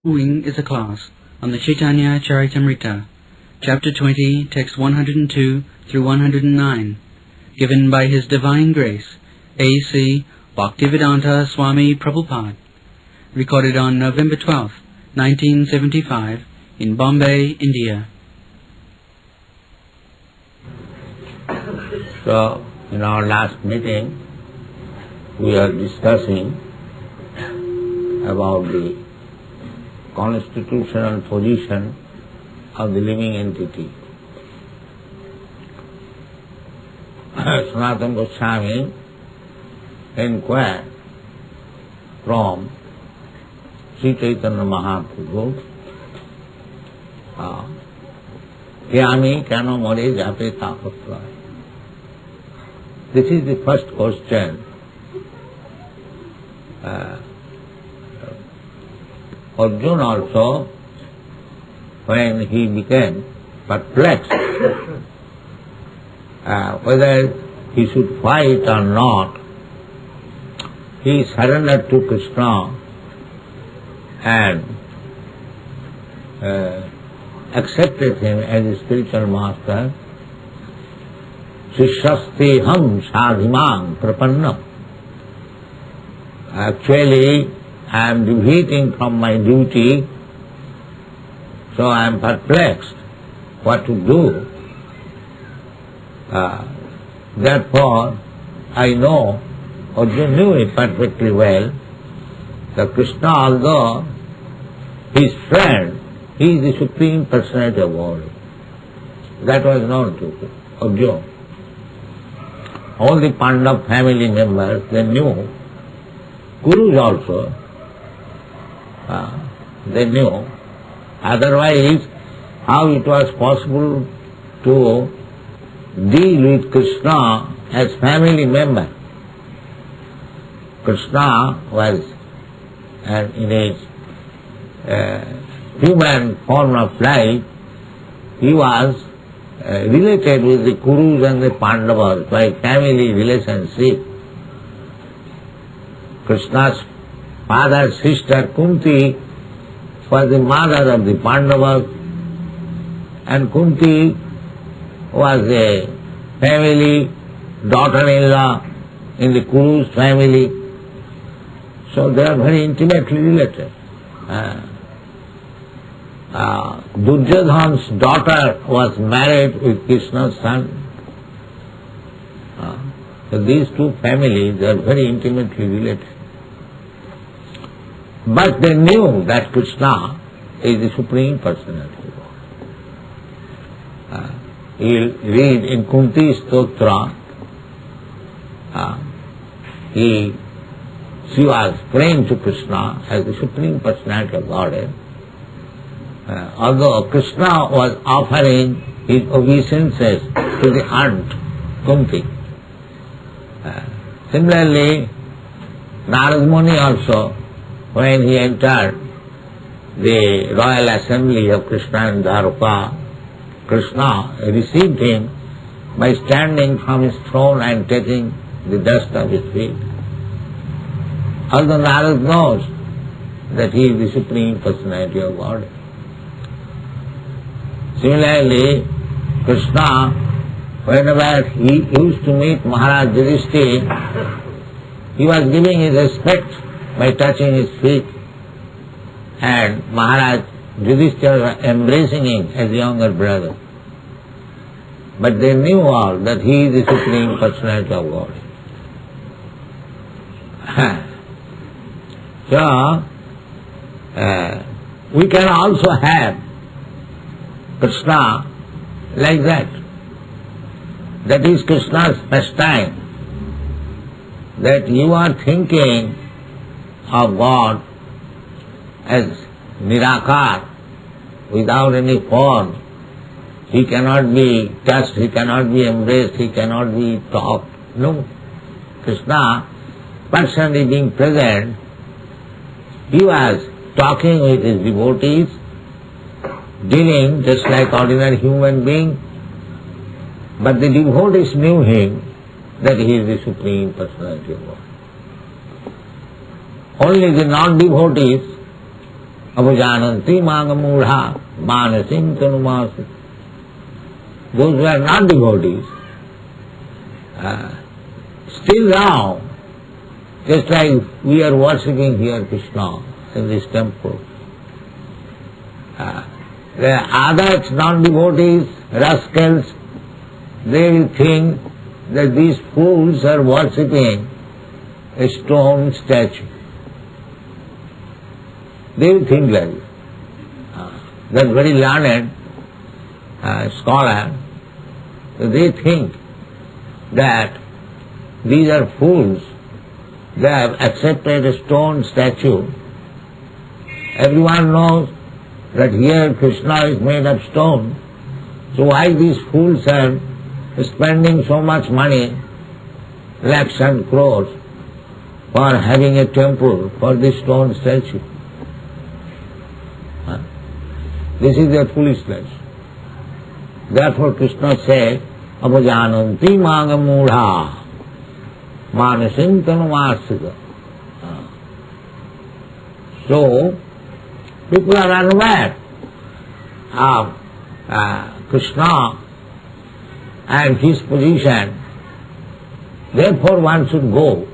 Following is a class on the Chaitanya Charitamrita, Chapter 20, Text 102 through 109, given by His Divine Grace, A.C. Bhaktivedanta Swami Prabhupada, recorded on November 12, 1975, in Bombay, India. So, in our last meeting, we are discussing about the constitutional position of the living entity. Sanatana Goswami inquired from Sri Chaitanya Mahaprabhu, "Ke ami keno more jape tapatra?" This is the first question. Arjuna also, when he became perplexed whether he should fight or not, he surrendered to Krishna and accepted him as a spiritual master. Shishyasteham sadhimam prapannam. Actually, I am deviating from my duty, so I am perplexed what to do. Therefore, I know, Arjuna knew it perfectly well, that Krishna, although his friend, he is the Supreme Personality of God. That was known to Arjuna. All the Pandav family members, they knew. Gurus also, they knew. Otherwise, how it was possible to deal with Krishna as family member? Krishna was in his human form of life, he was related with the Kurus and the Pandavas by family relationship. Krishna's father, sister Kunti was the mother of the Pandavas, and Kunti was a family daughter-in-law in the Kuru's family. So they are very intimately related. Duryodhana's daughter was married with Krishna's son. So these two families are very intimately related. But they knew that Krishna is the Supreme Personality of God. You'll read in Kunti Stotra, she was praying to Krishna as the Supreme Personality of Godhead. Although Krishna was offering his obeisances to the aunt, Kunti. Similarly, Narad Muni also, when he entered the royal assembly of Krishna and Dwarka, Krishna received him by standing from his throne and taking the dust of his feet. Although Narad knows that he is the Supreme Personality of God. Similarly, Krishna, whenever he used to meet Maharaj Yudhishthira, he was giving his respect by touching his feet, and Maharaj Yudhishthira was embracing him as a younger brother. But they knew all that he is the Supreme Personality of God. So, we can also have Krishna like that. That is Krishna's pastime. That you are thinking of God as Nirakar, without any form. He cannot be touched, he cannot be embraced, he cannot be talked. No. Krishna, personally being present, he was talking with his devotees, dealing just like ordinary human being, but the devotees knew him that he is the Supreme Personality of God. Only the non-devotees Abujananti Magamudha Manasim Tanumasi. Those who are not devotees, still now, just like we are worshipping here Krishna in this temple, the others, non-devotees, rascals, they will think that these fools are worshipping a stone statue. They will think like this. That very learned scholar, they think that these are fools. They have accepted a stone statue. Everyone knows that here Krishna is made of stone. So why these fools are spending so much money, lakhs and crores, for having a temple for this stone statue? This is their foolishness. Therefore Krishna said, Apajananti Magamudha Manasim Tanumasika. So, people are unaware of Krishna and his position. Therefore one should go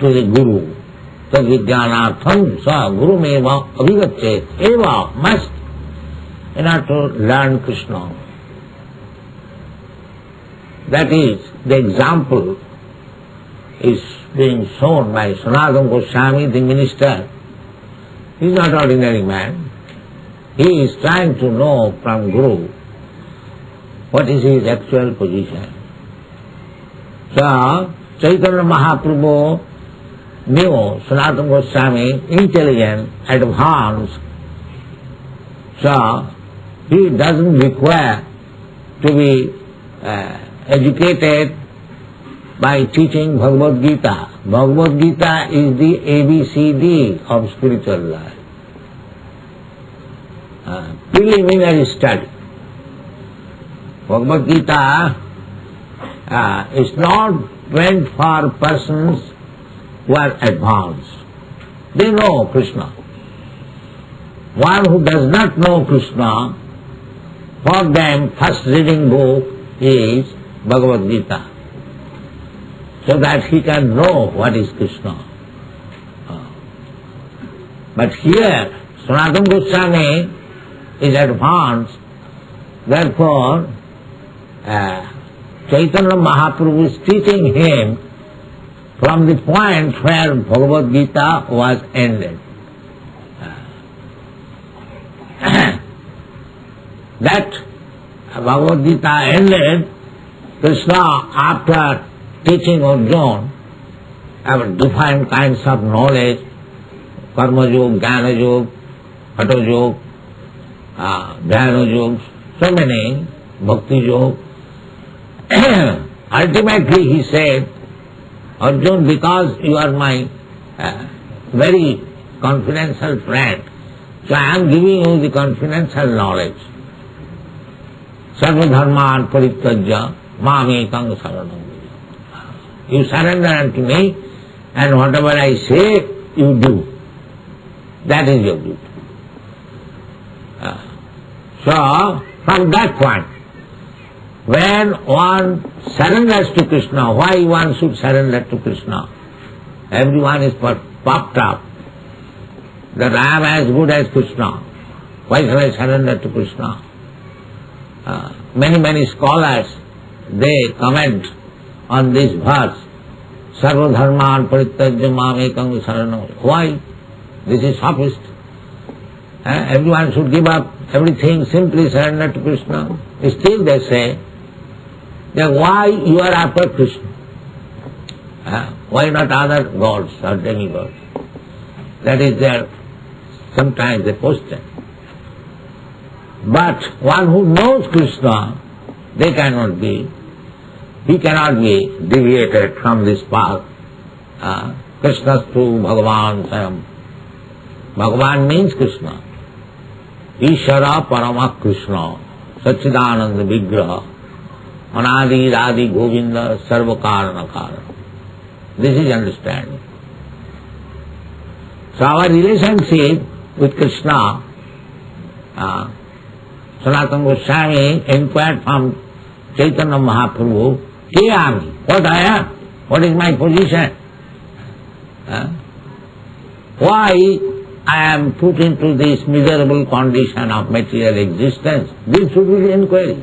to the Guru. Tadvidyanartham sa Guru meva abhigachet eva, must, in order to learn Krishna. That is, the example is being shown by Sanatana Goswami, the minister. He is not ordinary man. He is trying to know from Guru what is his actual position. So, Chaitanya Mahaprabhu knew Sanatana Goswami, intelligent, advanced. So, he doesn't require to be educated by teaching Bhagavad Gita. Bhagavad Gita is the ABCD of spiritual life. Preliminary study. Bhagavad Gita is not meant for persons who are advanced. They know Krishna. One who does not know Krishna, for them first reading book is Bhagavad Gita, so that he can know what is Krishna. But here, Sanatana Goswami is advanced, therefore Chaitanya Mahaprabhu is teaching him from the point where Bhagavad Gita was ended. That Bhagavad Gita ended, Krishna, after teaching Arjuna about different kinds of knowledge, Karma Yoga, Jnana Yoga, Hatha Yoga, Dhyana Yoga, so many, Bhakti Yoga. Ultimately he said, Arjuna, because you are my very confidential friend, so I am giving you the confidential knowledge. Sarva dharman parityajya mamekam saranam. You surrender unto me, and whatever I say, you do. That is your duty. So, from that point, when one surrenders to Krishna, why one should surrender to Krishna? Everyone is puffed up that I am as good as Krishna. Why should I surrender to Krishna? Many scholars, they comment on this verse, Sarva dharman parityajya mamekam saranam. Why? This is sophist. Everyone should give up everything, simply surrender to Krishna. Still they say, that why you are after Krishna? Why not other gods or demigods? That is their, sometimes the question. But one who knows Krishna, he cannot be deviated from this path. Krishnastu Bhagavan Sayam. Bhagavan means Krishna. Ishara Parama Krishna, Sachidananda Vigraha, Anadi Radhi Govinda Sarvakarana. This is understanding. So our relationship with Krishna, Sanatana Goswami inquired from Chaitanya Mahaprabhu, "Ke ami? What I am? What is my position? Why I am put into this miserable condition of material existence?" This should be the inquiry.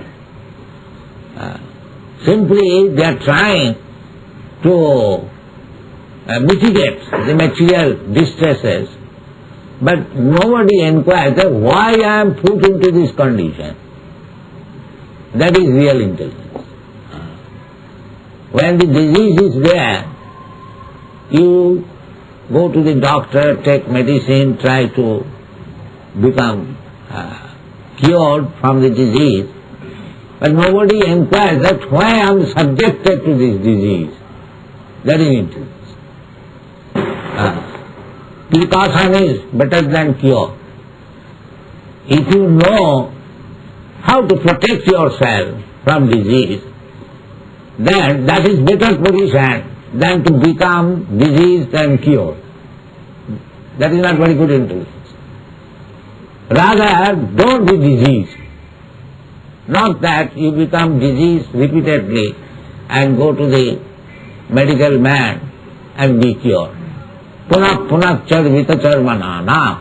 Simply they are trying to mitigate the material distresses, but nobody inquires that why I am put into this condition. That is real intelligence. When the disease is there, you go to the doctor, take medicine, try to become cured from the disease, but nobody inquires that why I am subjected to this disease. That is intelligence. Precaution is better than cure. If you know how to protect yourself from disease, then that is better position than to become diseased and cured. That is not very good intelligence. Rather, don't be diseased. Not that you become diseased repeatedly and go to the medical man and be cured. Punah punah charvita charmanana.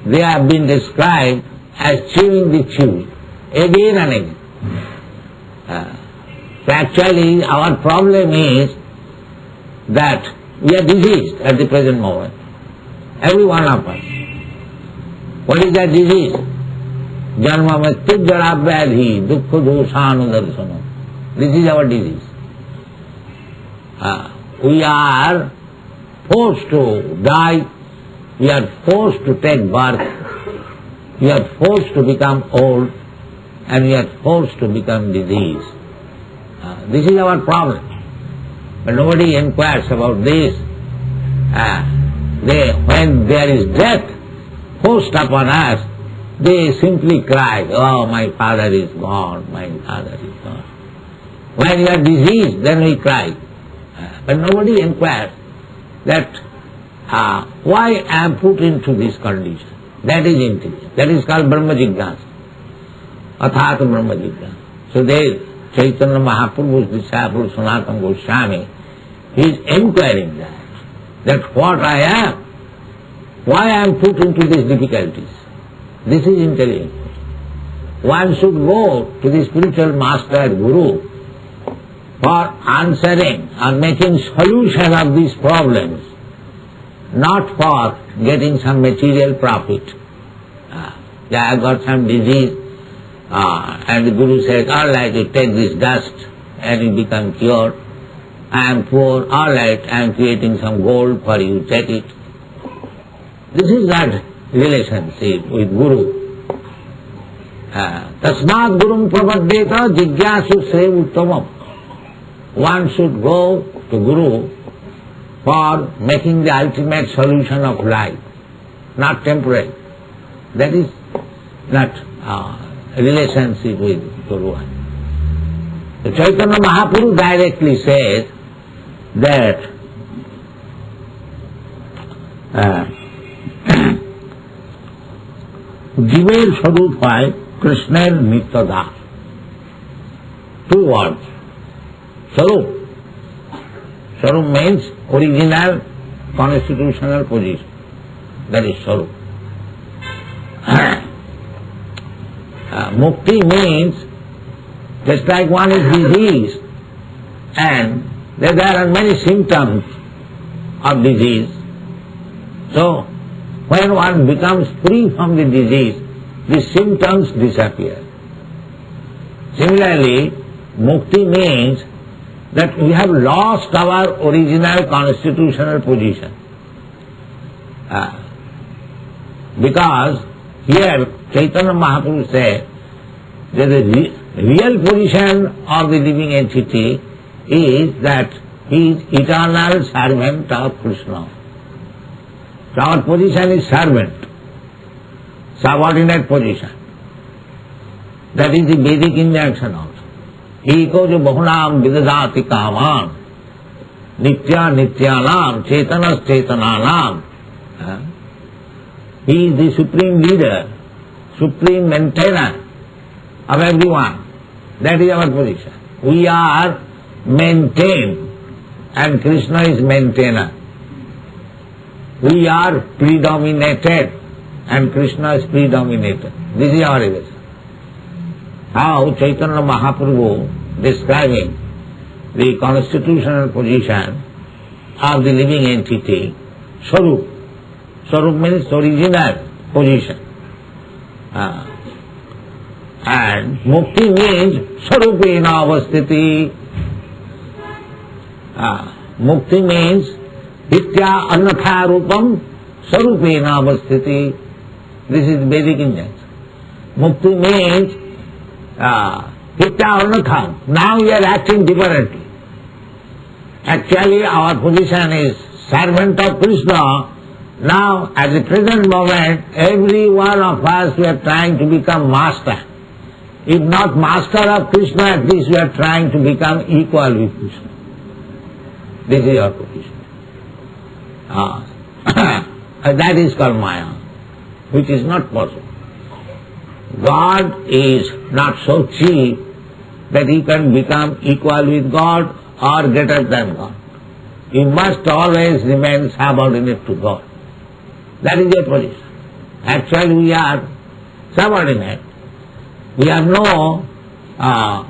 They have been described as chewing the chew again and again. So actually our problem is that we are diseased at the present moment. Every one of us. What is that disease? Janma mrityu jara vyadhi dukkha doshanudarsana. This is our disease. We are forced to die, we are forced to take birth, we are forced to become old, and we are forced to become diseased. This is our problem. But nobody inquires about this. When there is death forced upon us, they simply cry, "Oh, my father is gone, my father is gone." When we are diseased, then we cry. But nobody inquires that why I am put into this condition. That is intelligence. That is called Brahma Jignasa. Athata Brahma Jignasa. So there, Chaitanya Mahaprabhu's disciple Sanatana Goswami, he is inquiring that what I am, why I am put into these difficulties. This is intelligence. One should go to the spiritual master, Guru, for answering or making solution of these problems, not for getting some material profit. I got some disease, and the Guru says, "All right, you take this dust and you become cured. I am poor, all right, I am creating some gold for you, take it." This is not relationship with Guru. Tasmat Gurum Pravadyeta Jigyasu Sre Uttamam. One should go to Guru for making the ultimate solution of life, not temporary. That is not relationship with Guru. The Chaitanya Mahaprabhu directly says that জীবের স্বরূপ হয় কৃষ্ণের নিত্যদাস। Two words. Swarup. Swarup means original constitutional position. That is Swarup. Mukti means just like one is diseased and there are many symptoms of disease. So when one becomes free from the disease, the symptoms disappear. Similarly, mukti means that we have lost our original constitutional position. Because here Chaitanya Mahaprabhu said that the real position of the living entity is that he is eternal servant of Krishna. So our position is servant, subordinate position. That is the Vedic injunction also. Eko jo bahunam vidadati kaman, nitya nityanam, chetanas chetananam. He is the supreme leader, supreme maintainer of everyone. That is our position. We are maintained and Krishna is maintainer. We are predominated and Krishna is predominated. This is our relation. How Chaitanya Mahaprabhu describing the constitutional position of the living entity, Swarup. Swarup means original position. And Mukti means Swarupena Avasthiti. Mukti means Hitya Annatha Rupam Swarupena Avasthiti. This is Vedic Indians. Mukti means Hitya Annatha. Now we are acting differently. Actually our position is servant of Krishna. Now at the present moment every one of us we are trying to become master. If not master of Krishna, at least we are trying to become equal with Krishna. This is our position. That is called Maya, which is not possible. God is not so cheap that he can become equal with God or greater than God. You must always remain subordinate to God. That is your position. Actually we are subordinate. We have no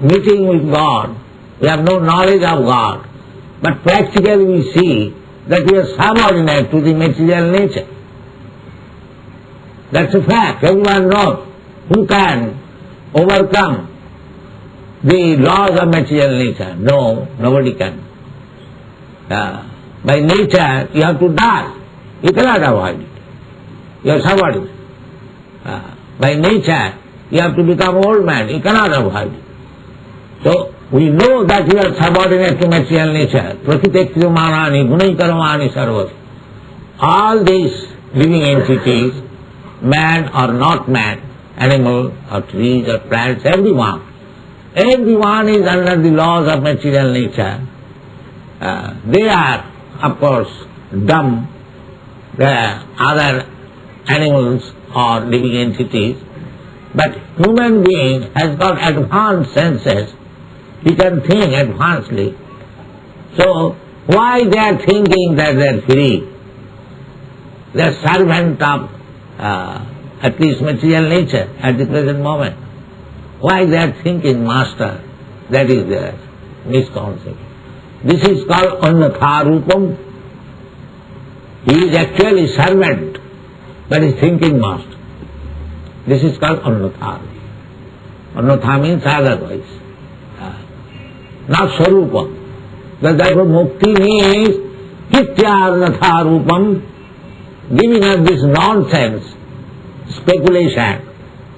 meeting with God, we have no knowledge of God, but practically we see that we are subordinate to the material nature. That's a fact. Everyone knows. Who can overcome the laws of material nature? No, nobody can. By nature you have to die. You cannot avoid it. You are subordinate. By nature you have to become old man. You cannot avoid it. So we know that we are subordinate to material nature. Prakritekriyamanani, gunaikarmani sarvas. All these living entities, man or not man, animal or trees or plants, everyone is under the laws of material nature. They are, of course, dumb. The other animals or living entities. But human being has got advanced senses. He can think advancedly. So why they are thinking that they are free? They are servant of at least material nature at the present moment. Why they are thinking master? That is their misconception. This is called Annatha Rupam. He is actually servant, but he is thinking master. This is called Annatha. Annatha means otherwise. Not Swarupa. Therefore Mukti means Hitya Annatha Rupam, giving us this nonsense speculation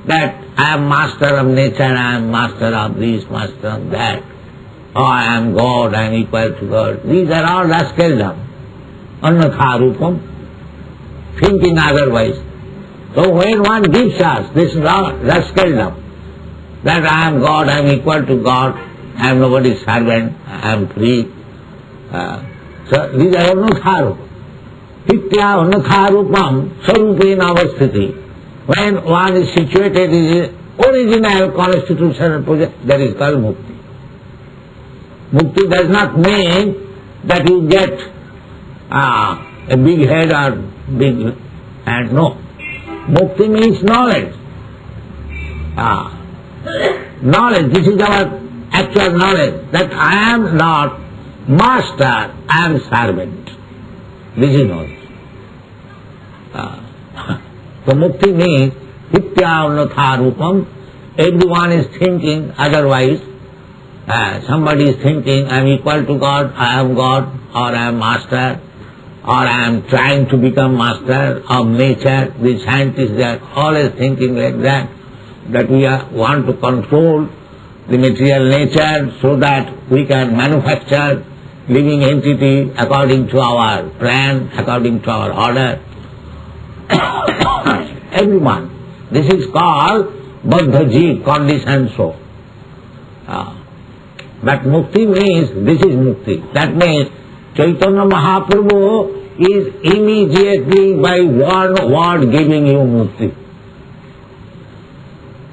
that I am master of nature, I am master of this, master of that, or I am God, I am equal to God. These are all rascaldom. Annatha Rupam, thinking otherwise. So when one gives us this rascaldom, that I am God, I am equal to God, I am nobody's servant, I am free. So these are Annatha Rupam. Hitya Annatha Rupam Swarupena Avasthiti. When one is situated in the original constitutional position, that is called Mukti. Mukti does not mean that you get a big head or big hand, no. Mukti means knowledge. Knowledge, this is our actual knowledge, that I am not master, I am servant. This is knowledge. So Mukti means Hitya Annatha Rupam. Everyone is thinking otherwise. Somebody is thinking I am equal to God, I am God, or I am master, or I am trying to become master of nature. The scientists, they are always thinking like that we want to control the material nature so that we can manufacture living entity according to our plan, according to our order. Everyone. This is called Baddha Jeev, conditioned soul. But Mukti means, this is Mukti. That means Chaitanya Mahaprabhu is immediately by one word giving you mukti.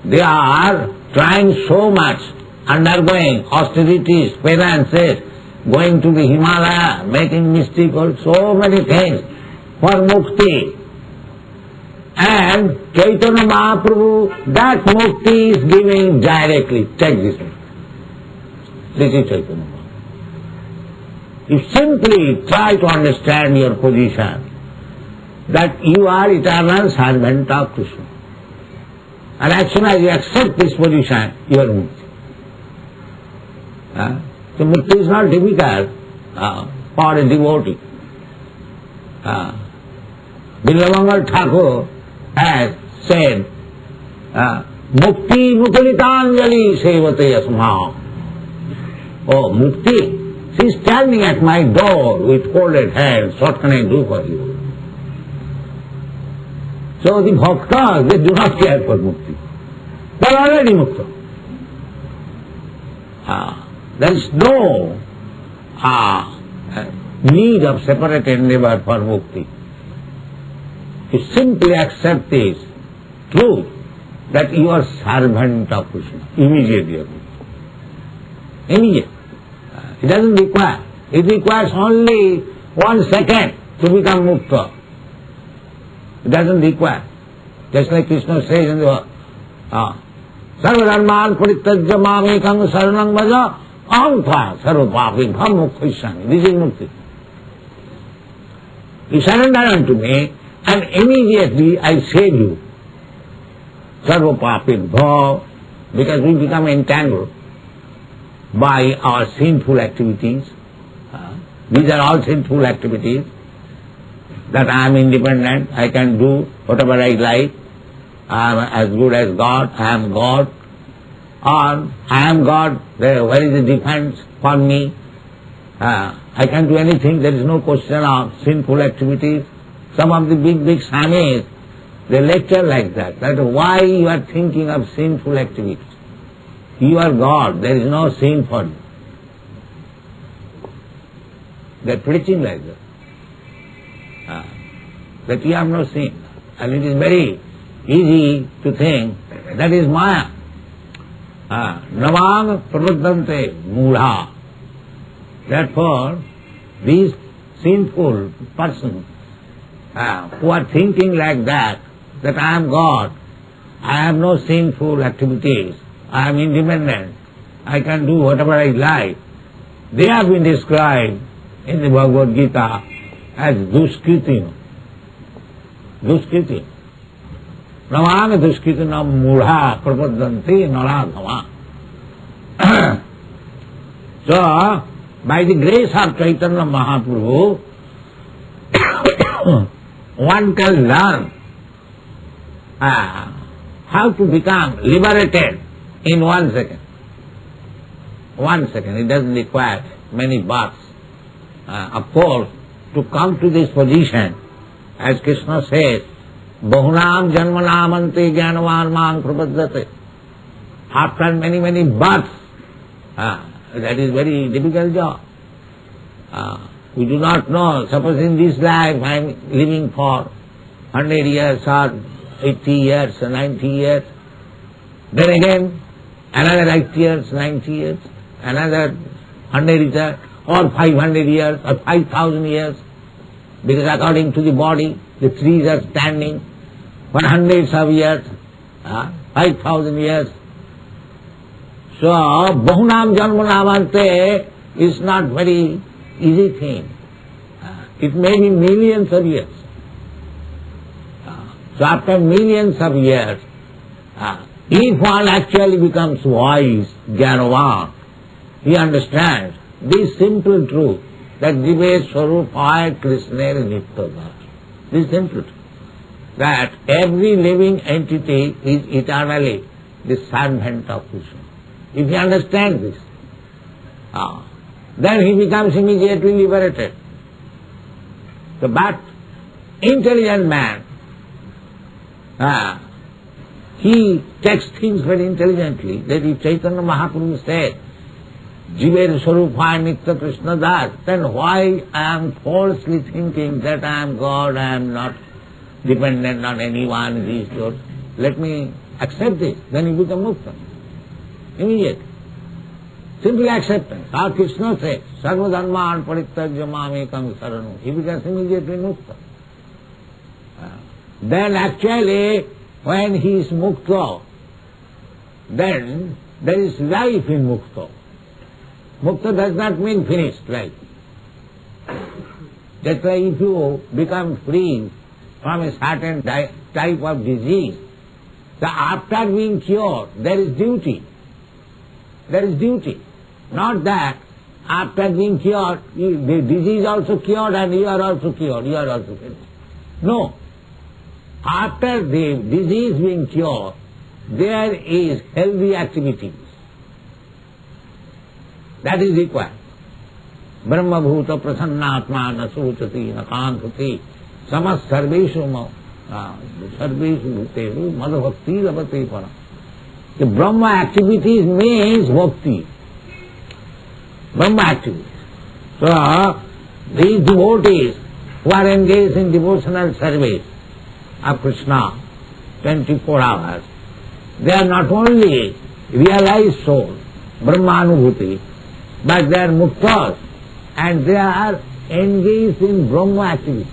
They are trying so much, undergoing austerities, penances, going to the Himalaya, making mystical, so many things for mukti. And Chaitanya Mahaprabhu, that mukti is giving directly. Take this one. This is Chaitanya Mahaprabhu. You simply try to understand your position, that you are eternal servant of Krishna. And as soon as you accept this position, you are mukti. So mukti is not difficult for a devotee. Bilamangal Thakur has said, Mukti Mukalitanjali Sevate Yasma. Oh, Mukti, she is standing at my door with folded hands. What can I do for you? So the bhaktas, they do not care for mukti. They are already mukta. There is no need of separate endeavor for mukti. You simply accept this truth that you are servant of Krishna. Immediately you are mukta. Immediately. It doesn't require. It requires only 1 second to become mukta. It doesn't require. Just like Krishna says in the Sarvadharman Parityajya Mamekam Saranam Bhaja Aham Tva Sarvapapim Bham Muktisami. This is mukti. You surrender unto me and immediately I save you. Sarvapapim Bhav, because we become entangled by our sinful activities. These are all sinful activities. That I am independent, I can do whatever I like, I am as good as God, I am God, or I am God, where is the defense for me? I can do anything, there is no question of sinful activities. Some of the big Swamis, they lecture like that why you are thinking of sinful activities? You are God, there is no sin for you. They are preaching like that. That you have no sin. And it is very easy to think that is Maya. Navang prabuddhante mudha. Therefore, these sinful persons who are thinking like that I am God, I have no sinful activities, I am independent, I can do whatever I like, they have been described in the Bhagavad Gita as duskritim. Duskritim. Navang duskritinam mudha prapaddanti naradhama. So, by the grace of Chaitanya Mahaprabhu, one can learn how to become liberated in 1 second. 1 second, it doesn't require many births. Of course, to come to this position, as Krishna says, Bahunam janmanamante jnanavan mang prapadyate. After many births, that is very difficult job. We do not know, suppose in this life I am living for 100 years or 80 years or 90 years, then again another 80 years, 90 years, another 100 years, or 500 years, or 5,000 years, because according to the body, the trees are standing for hundreds of years, 5,000 years. So, Bahunam Janmanamante is not very easy thing. It may be millions of years. So after millions of years, if one actually becomes wise, Jnanavan, he understands this simple truth that Jive Swarupaya Krishner Nitya. This simple truth. That every living entity is eternally the servant of Krishna. If he understands this, then he becomes immediately liberated. So, but intelligent man, he takes things very intelligently. That if Chaitanya Mahaprabhu said Jiver Swarupa Nitya Krishna Das, then why I am falsely thinking that I am God, I am not dependent on anyone, these thoughts. Let me accept this, then you become mukta. Immediately. Simply acceptance. How Krishna says, Sarva dharman parityajya mamekam saranam. He becomes immediately mukta. Then actually, when he is mukta, then there is life in mukta. Mukta does not mean finished life. That's why if you become free from a certain type of disease, so after being cured, there is duty. There is duty. Not that after being cured, the disease is also cured and you are also cured, you are also finished. No. After the disease being cured, there is healthy activities. That is required. Brahma bhuta prasannatma na sochati na kankati samas sarveshu bhuteru madhavakti lavate para. The Brahma activities means bhakti. Brahma activities. So, these devotees who are engaged in devotional service of Krishna 24 hours, they are not only realized souls, Brahmanubhuti, but they are muktas and they are engaged in Brahma activity.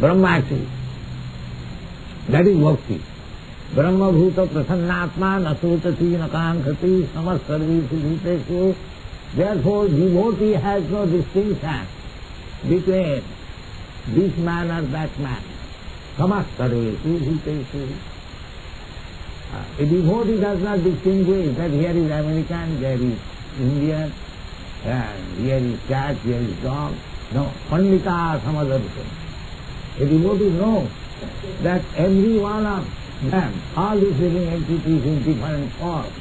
Brahma activity. That is bhakti. Brahma bhuta prasannatma nasutati nakankati samas sarvesu bhutesu. Therefore, devotee has no distinction between this man or that man. Samas sarvesu bhutesu. A devotee does not distinguish that here is American, there is Indian, and here is cat, here is dog. No, pandita samadarshana. A devotee knows that every one of them, all these living entities in different forms.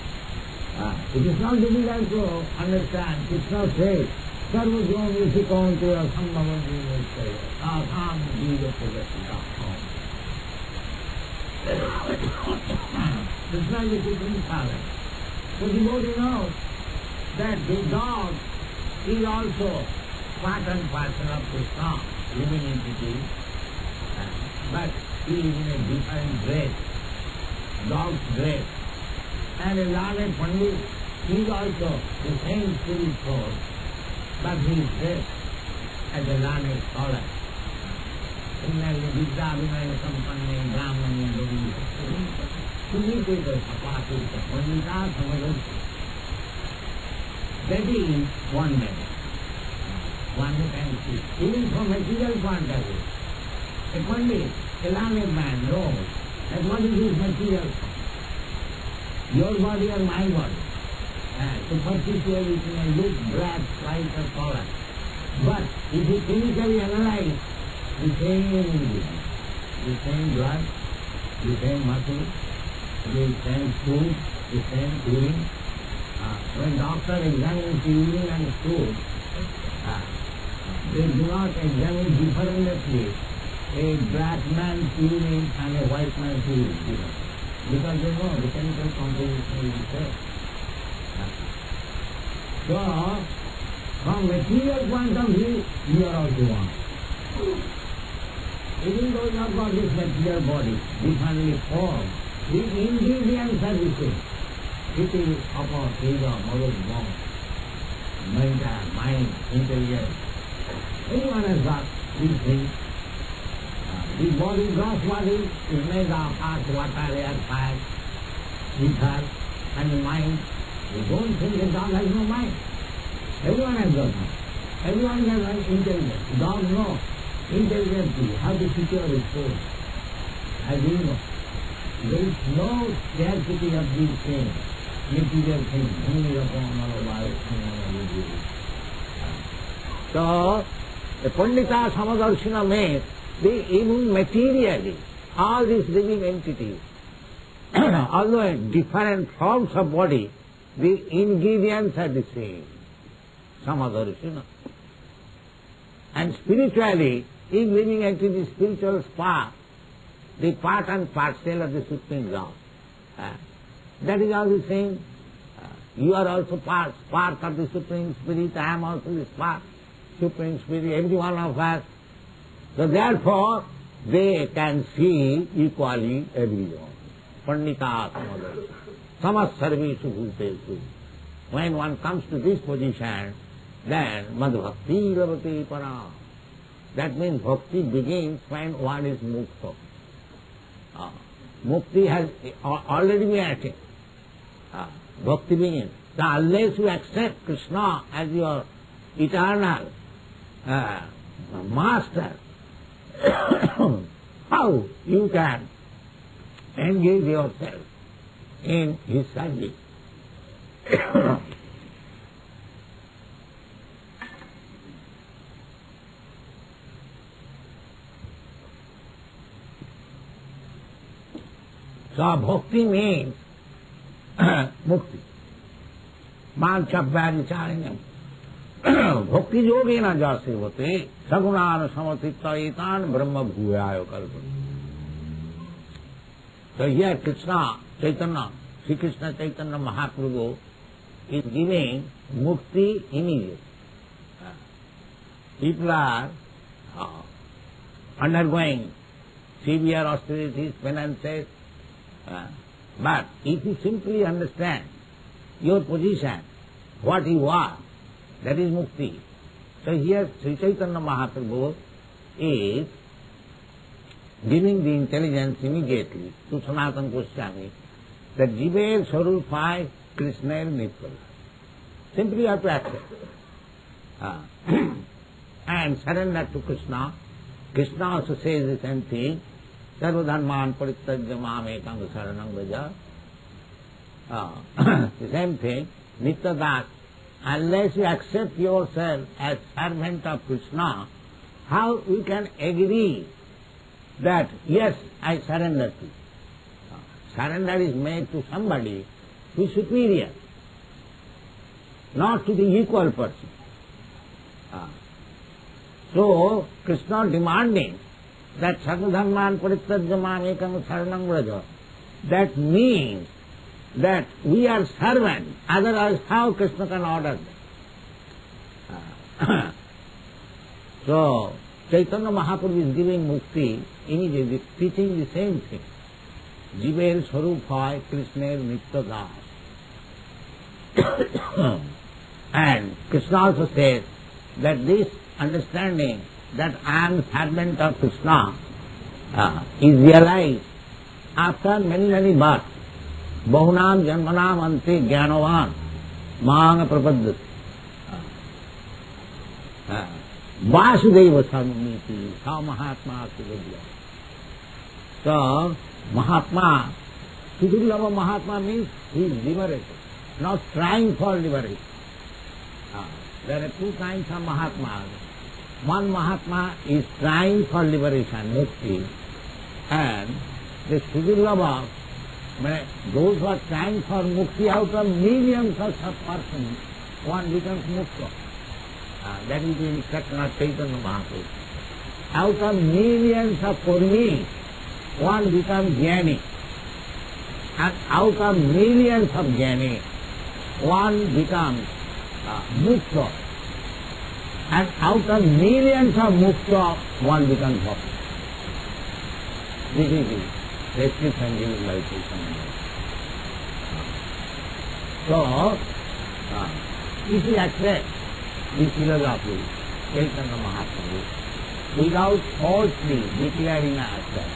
It is not difficult to understand. Krishna says, Sarva Jyomi Sikonteya Sambhavanti Nishaya Tatham Jiva Krishna is the Supreme Father. So devotee knows that the dog is also part and parcel of Krishna, living entity, but he is in a different dress, dog's dress. And a learned Pandit, he is also the same spirit soul, but he is dressed as a learned scholar. Similarly, Vidya Vinaya Sampanne, Brahmane, Devi, Sumita, Sapasita, Pandita, Samadhi. That is one man. One can see. Even from material point of view. A Pandit, a learned man knows that what is his material form. Your body or my body. Superficially it may look black, white or color. But if you chemically analyze, the same ingredient, the same blood, the same muscle, the same food, the same urine. When doctor examines the urine and food, they do not examine differently a black man's urine and a white man's urine. Because they know the chemical composition is the same. So, from material point of view, you are also one. Even though you have got this material body, differently formed, the ingredients are the same. It is upper, ego, mother, bone, mental, mind, intelligence. Everyone has got these things. The body, gross body, is made of earth, water, air, fire, ether, and the mind. You don't think the dog has no mind. Everyone has got mind. Everyone has intelligence. Dog knows intelligently how to secure his food. As you know, there is no scarcity of these things, material things, only upon our life and our So, the Pandita Samadarshana means even materially, all these living entities, although in different forms of body, the ingredients are the same. Samadarshana. And spiritually, if living entity spiritual spark, the part and parcel of the Supreme Lord, that is all the same. You are also part of the Supreme Spirit, I am also the spark, Supreme Spirit, every one of us. So therefore, they can see equally everyone. Pandita samas sarveshu bhuteshu. When one comes to this position, then madhbhakti lavati para. That means bhakti begins when one is mukta. Mukti has already been attained. Bhakti begins. So unless you accept Krishna as your eternal master, how you can engage yourself in his service? So bhakti means mukti. Manchavyadicharinam. Bhakti yogena jase hote sagunana samatitta etan brahma bhuyayo kalpana. So here Krishna, Chaitanya, Sri Krishna Chaitanya Mahaprabhu is giving mukti immediate. People are undergoing severe austerities, penances, but if you simply understand your position, what you are, that is mukti. So here Sri Chaitanya Mahaprabhu is giving the intelligence immediately to Sanatana Goswami that Jiver Swarupaya Krishna Nitya. Simply you have to accept and surrender to Krishna. Krishna also says the same thing. Sarvadharman parityajya mam ekam saranam vraja. The same thing. Nitya das. Unless you accept yourself as servant of Krishna, how you can agree that yes, I surrender to you? Surrender is made to somebody who is superior, not to the equal person. So Krishna demanding that Sarvadharman parityajya mam ekam saranam vraja, that means that we are servants, otherwise how Krishna can order them? So Chaitanya Mahaprabhu is giving mukti immediately, teaching the same thing. Jiver Swarupaya Krishna Nitya das. And Krishna also says that this understanding that I am servant of Krishna is realized after many, many births. Bahunam janmanam ante jnanavan mahanga prapaddati. Vasudeva samiti sa Mahatma Sudurlabha. So Mahatma, Sudurlabha Mahatma means he is liberated, not trying for liberation. There are two kinds of Mahatmas. One Mahatma is trying for liberation, mukti, and the Sudurlabha, those who are trying for mukti, out of millions of persons, one becomes mukta. That is the instruction of Chaitanya Mahaprabhu. Out of millions of kurmis, one becomes jnani. And out of millions of jnani, one becomes mukta. And out of millions of mukta, one becomes bhakta. This is the description given by Chaitanya. So, if we accept this philosophy, Chaitanya Mahaprabhu, without falsely declaring ourselves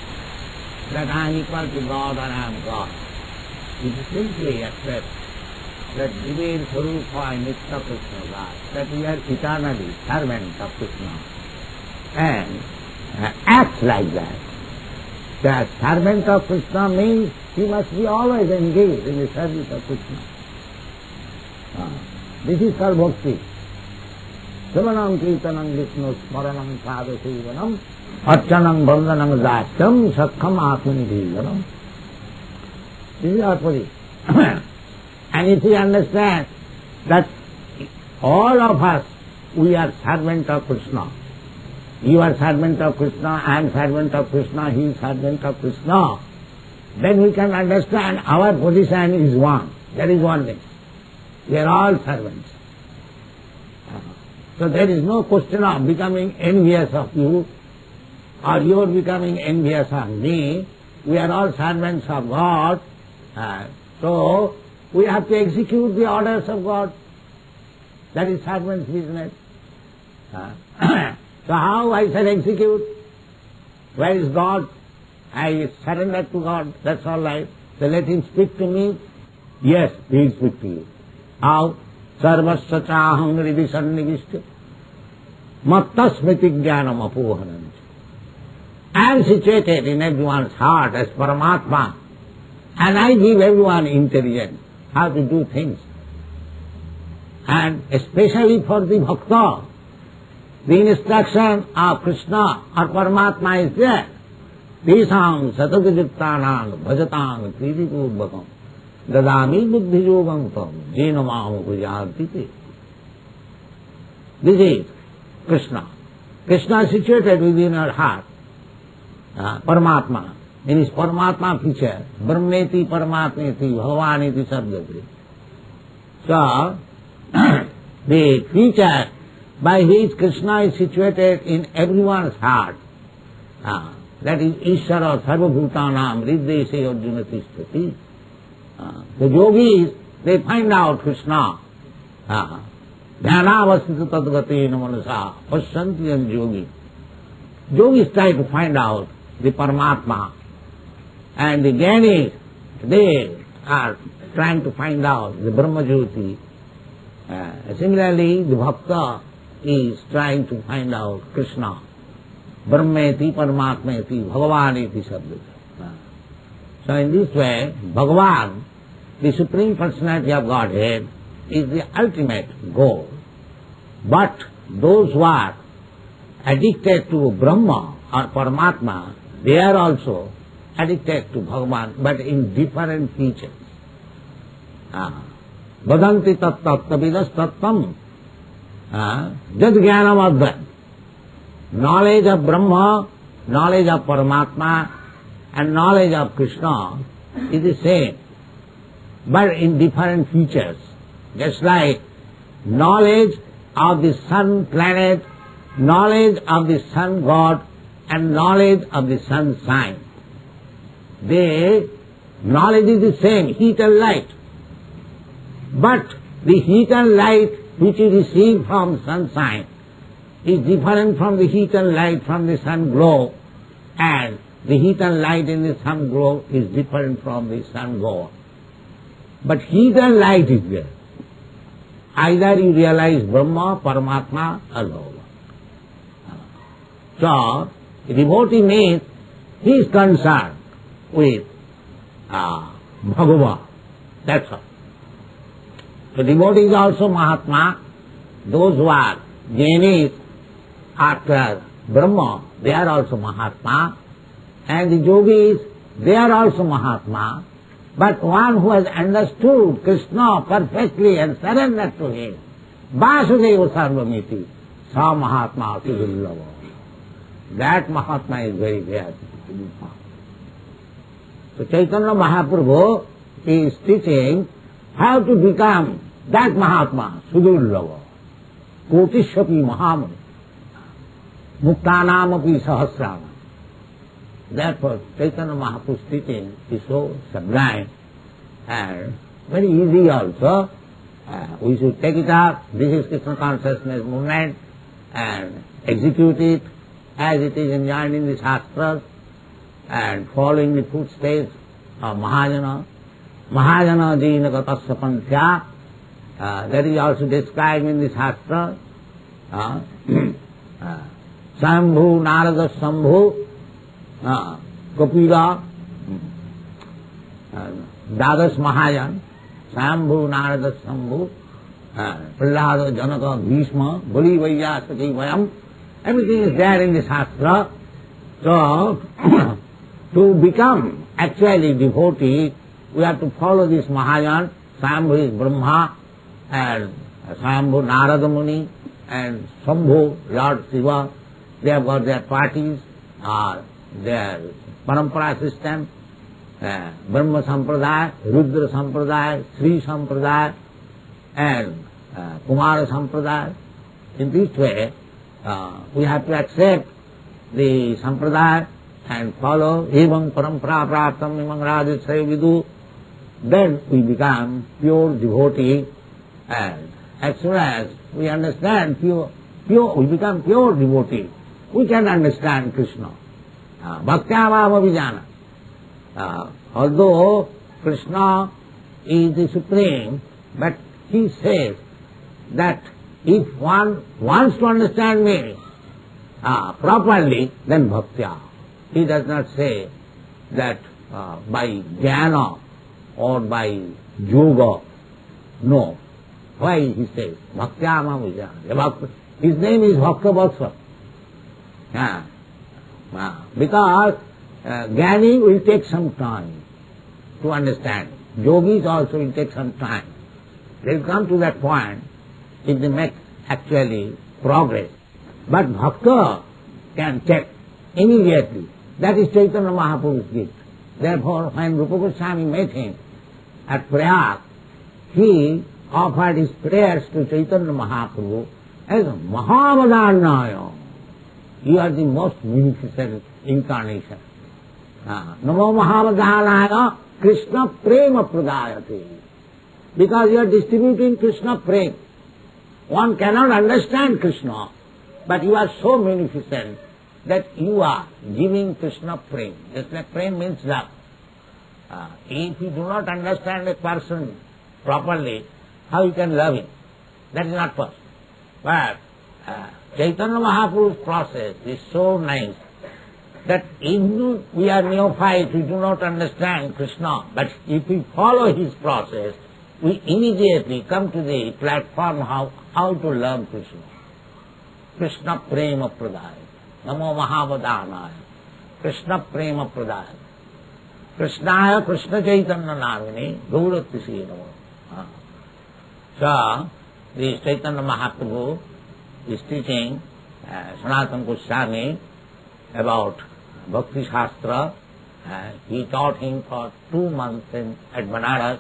that I am equal to God or I am God, if we simply accept that Jiver Swarupaya Nitya Krishna das, that we are eternally servants of Krishna, and act like that. The servant of Krishna means he must be always engaged in the service of Krishna. This is called bhakti. Sravanam kirtanam vishnu smaranam sadhu sevanam archanam bandhanam dasyam sakham atmanidhivanam. This is our position. And if we understand that all of us, we are servant of Krishna, you are servant of Krishna, I am servant of Krishna, he is servant of Krishna, then we can understand our position is one. That is one thing. We are all servants. So there is no question of becoming envious of you or you are becoming envious of me. We are all servants of God. So we have to execute the orders of God. That is servant's business. So how I shall execute? Where is God? I surrender to God, that's all right. So let Him speak to me. Yes, He will speak to you. How? Sarvasya chaham hridhi sannivishti matta smriti jnanam apohanam. I am situated in everyone's heart as Paramatma, and I give everyone intelligence how to do things. And especially for the bhakta, the instruction of Krishna or Paramatma is there. Tesang satadajittanang bhajatang pridipurvakam dadami buddhiyogam tam jena mam upajanti. This is Krishna. Krishna is situated within our heart. Paramatma. In his Paramatma feature, Brahmeti Paramatmeti Bhagavaneti Sabdati. So, the feature by which Krishna is situated in everyone's heart, that is Ishvara Sarvabhutanam Riddhese Arjuna Tishtati. The yogis, they find out Krishna. Dhyanavasita tadgatena manasa pasyanti yogi. Yogis try to find out the Paramatma, and the Jnanis, they are trying to find out the Brahmajyoti. Similarly, the Bhakta is trying to find out Krishna. Brahmeti, Paramatmeti, Bhagavaneti Sabdata. So in this way, Bhagavan, the Supreme Personality of Godhead, is the ultimate goal. But those who are addicted to Brahma or Paramatma, they are also addicted to Bhagavan, but in different features. Vadanti tattavidas tattam jad jnanam advaita. Knowledge of Brahma, knowledge of Paramatma, and knowledge of Krishna is the same, but in different features. Just like knowledge of the sun planet, knowledge of the sun god, and knowledge of the sun sign. The knowledge is the same, heat and light. But the heat and light which you receive from sun sign is different from the heat and light from the sun glow, and the heat and light in the sun glow is different from the sun glow. But heat and light is there. Either you realize Brahma, Paramatma, or Bhagavan. So, the devotee means he is concerned with Bhagavan. That's all. So devotee is also Mahatma. Those who are Jainis after Brahma, they are also Mahatma. And the yogis, they are also Mahatma. But one who has understood Krishna perfectly and surrendered to him, Vasudeva Sarvamiti, Sa Mahatma Sudurlava. That Mahatma is very rare to be found. So Chaitanya Mahaprabhu is teaching how to become that Mahatma, Sudurlava, Kotishapi Mahamani, Muktanamapi Sahasrama. Therefore, Chaitanya Mahaprabhu's teaching is so sublime and very easy also. We should take it up. This is Krishna consciousness movement and execute it as it is enjoined in the Shastras and following the footsteps of Mahajana. Mahajana jina gatasya panthya, that is also described in the Shastra. Sambhu, Narada Sambhu, Kapila, Dadas Mahajan, Sambhu, Narada Sambhu, Prahlada, Janaka, Bhishma, Bali Vaya, Sati Vayam, everything is there in the Shastra. So, to become actually devotee, we have to follow this Mahajan. Sambhu is Brahma, and Sambhu Narada Muni, and Sambhu, Lord Shiva. They have got their parties, their parampara system, Brahma Sampradaya, Rudra Sampradaya, Sri Sampradaya. and Kumara Sampradaya. In this way, we have to accept the Sampradaya and follow Evam Parampara Praptam Imam Rajasaya Vidu. Then we become pure devotee, and as soon as we understand we become pure devotee, we can understand Krishna. Bhaktya-bhava vijana. Although Krishna is the Supreme, but he says that if one wants to understand me properly, then bhaktya. He does not say that by jnana or by yoga. No. Why he says bhaktya-bhava vijana? His name is Bhakta-Vatsa. Because Jnani will take some time to understand. Yogis also will take some time. They will come to that point if they make actually progress. But Bhakta can check immediately. That is Chaitanya Mahaprabhu's gift. Therefore, when Rupa Goswami met him at Prayag, he offered his prayers to Chaitanya Mahaprabhu as Mahavadannaya. You are the most beneficent incarnation. Namo Mahavadannaya Krishna Prema Pradayate. Because you are distributing Krishna Prema. One cannot understand Krishna, but you are so beneficent that you are giving Krishna Prema. Just like Prema means love. If you do not understand a person properly, how you can love him? That is not possible. But Chaitanya Mahaprabhu's process is so nice that if we are neophytes, we do not understand Krishna, but if we follow his process, we immediately come to the platform how to love Krishna. Krishna Prema Pradaya. Namo Mahavadannaya. Krishna Prema Pradaya. Krishnaya Krishna Chaitanya Namini Gauratisi Namo. So, the Chaitanya Mahaprabhu is teaching Sanatana Goswami about Bhakti Shastra. He taught him for 2 months at Banaras,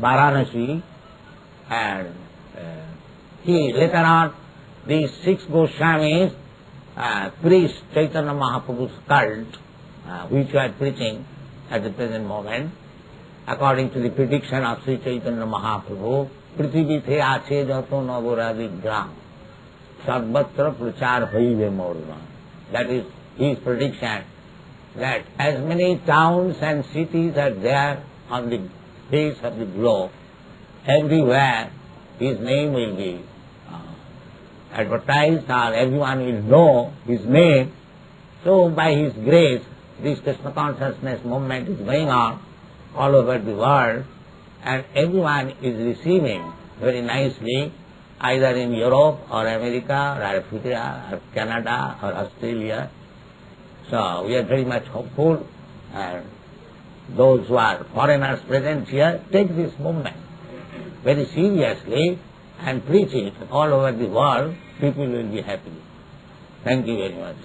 Varanasi, and he later on, these 6 Goswamis preached Chaitanya Mahaprabhu's cult, which we are preaching at the present moment. According to the prediction of Sri Chaitanya Mahaprabhu, Prithvi the ache jato navora vigram, sarvatra prachar bhaive morva. That is his prediction, that as many towns and cities are there on the face of the globe, everywhere his name will be advertised, or everyone will know his name. So by his grace, this Krishna consciousness movement is going on all over the world, and everyone is receiving very nicely, either in Europe or America or Africa or Canada or Australia. So we are very much hopeful, and those who are foreigners present here, take this movement very seriously and preach it all over the world. People will be happy. Thank you very much.